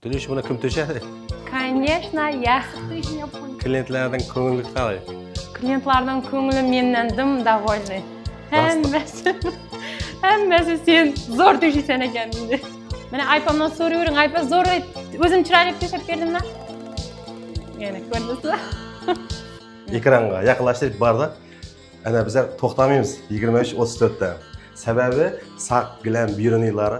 Dilish buni kim to'shadi? Конечно, я точно понял. Klientlardan ko'ngli qalay? Klientlardan ko'ngli mendan dim довольный. Hammasi sen zo'r to'shaysan ekan dedi. Mana iPhone'dan so'rayvering, iPhone zo'r o'zim chiroyli to'shab berdimmi? Yana ko'rdingizmi? Ekranga yaqinlashtirib borda, ana bizlar to'xtamaymiz 23:34 da. Sababi saq bilan bironilari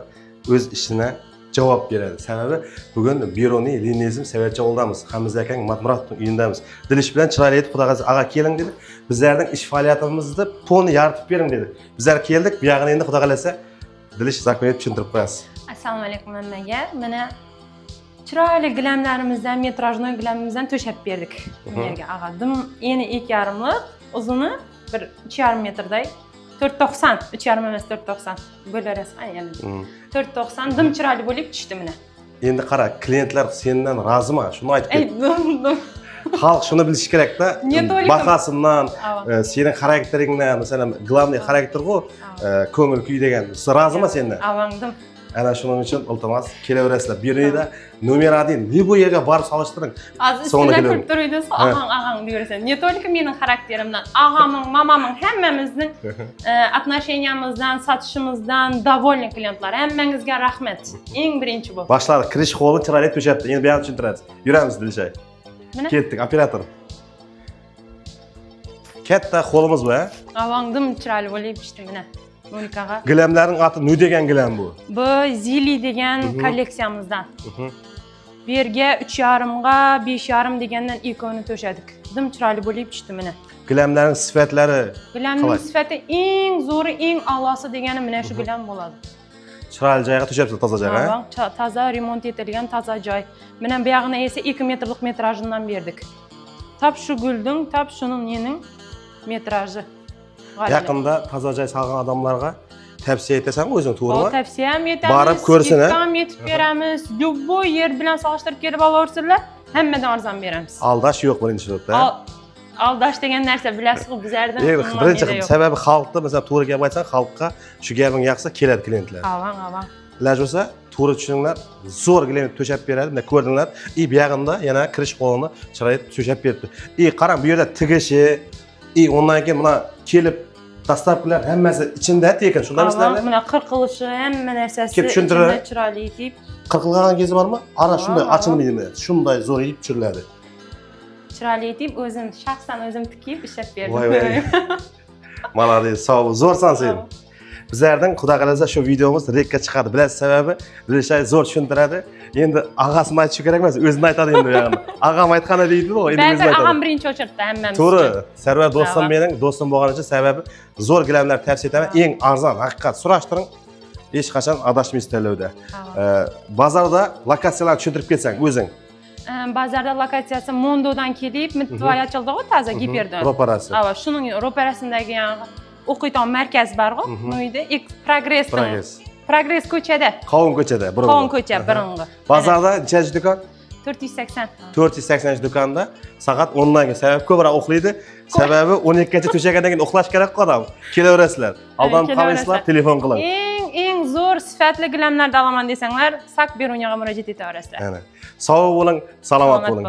o'z ishini javob beradi. Sababi bugun bironi liniyazm savatcha oldamiz. Hamiz akang Matmuratning uyindamiz. Dilish bilan chiroyli etib Xudoga ag'a keling dedi. Bizlarning ish faoliyatimizni poni yaritib bering dedi. Bizlar keldik, bu yog'ini endi Xudo qalasa Dilish zakon etib tushuntirib qo'yasiz. Assalomu alaykum hammaga. Mana chiroyli gilamlarimizdan, metrajnoy gilamimizdan to'shab berdik. Bu yerga ag'adim. Eni 2,5 lik, uzuni bir 3,5 metrday. 490, 3,5 emas 490. Bo'larasiz, yana. 490 dim chiroyli bo'lib tushdi mana. Endi qara, klientlar sendan rozimi? Shuni aytib ket. Dim. Xalq shuni bilish kerak-da. Bahasidan, sening xarakteringdan, masalan, главный xarakter-ku, ko'ngil kuy degan. Siz rozimi sendan? Avangdim. Ana shuning uchun iltimos kelaverasizlar. Birida nomer 1 ne bu yerga borib solishtiring. Aziz sizlar ko'rib turibsiz, ag'ang deyversan. Ne to'liq mening xarakterimdan, ag'amning, mamamning hammamizning отношениямizdan, sotishimizdan довольны klientlar. Hammangizga rahmat. Eng birinchi bu. Boshladi, kirish holini chiroyli to'shabdi. Endi bu yerni tushuntirasiz. Yuramiz Dilishay. Ketdik, operator. Katta holimiz bu, ha? Avangdim chiroyli bo'lib tushdi mana. Monikaga. Gilamlarning ati nu degan gilam bu? Bu Zili degan kolleksiyamizdan. Bu yerga 3,5 ga 5,5 degandan ikkovini to'shadik. Dim chiroyli bo'lib tushdi mana. Gilamlarning sifatlari Gilamning sifati eng zo'ri, eng a'losi degani mana shu gilam bo'ladi. Chiroyli joyga to'shabsiz, toza joyga, ha? Toza remont etilgan toza joy. Mana bu yog'ini esa 2 metrlik metrajdan berdik. Tap shu gulding, tap shuning nening metraji. Yaqinda toza joy salgan odamlarga tavsiya etasanmi o'zing, to'g'rimi? Tavsiya ham etamiz. Borib ko'rsin, ha? Ham etib beramiz. Любой yer bilan solishtirib kelib olaversinlar, hammadan arzon beramiz. Aldash yo'q birinchi navbatda. Aldash degan narsa bilasizmi, bizlardan. Birinchi sababi xalqda, masalan, to'g'ri gap aytsan, xalqqa shu gaping yoqsa keladi klientlar. Avang. Iloj bo'lsa, to'g'ri tushuninglar, zo'r gilam to'shab beradi. Mana ko'rdinglar, bu yog'inda yana kirish holini chiroyli to'shab berdi. Qarang, bu yerda tigishi, ondan keyin mana kelib dastavkalar hammasi ichida ekan, shunday emaslarmi? Mana qirqilishi, hamma narsasi ichida chiroyli etib. Qirqilgan kezi bormi? Ara shunday ochilmaydi. Shunday zo'r etib tushiriladi. Chiroyli etib, o'zim shaxsan o'zim tikib ishlab berdim. Voy. Malades, sog' bo'l, zo'rsan sen. Bizlardan Xudo qalasa shu videomiz rekka chiqadi. Bilasiz sababi, Dilishay zo'r tushuntiradi. Endi ag'asini aytish kerak emas, o'zini aytadi endi bu yog'ini. Ag'am aytgani deydi-ku, endi o'zini aytadi. Ag'am birinchi o'chirdi hammamiz. To'g'ri. Sarvar do'stim mening, do'stim bo'lgani uchun sababi zo'r gilamlar tavsiya etaman. Eng arzon, haqiqat so'rashtiring. Hech qachon adashmaysiz tanlovda. Bozorda lokatsiyalarni tushuntirib ketsang o'zing. Bozorda lokatsiyasi Mondodan kelib, Mitvoy ochildi-ku, toza giperdan. Ro'parasi. Ha, shuning ro'parasindagi o'qiydigan markaz bor-ku, uyda Progress ko'chada. Qovun ko'chada, birinchi. Qovun ko'cha, birinchi. Bozorda necha do'kon? 480. 480 do'konda soat 10 dan keyin sabab ko'proq uxlaydi. Sababi 12 gacha to'shagandan keyin uxlash kerak-ku odam. Kelaverasizlar. Aldanib qolmaysizlar, telefon qiling. Eng zo'r sifatli gilamlarni olaman desanglar, sak berunyaga murojaat etaverasizlar. Sog' bo'ling, salomat bo'ling.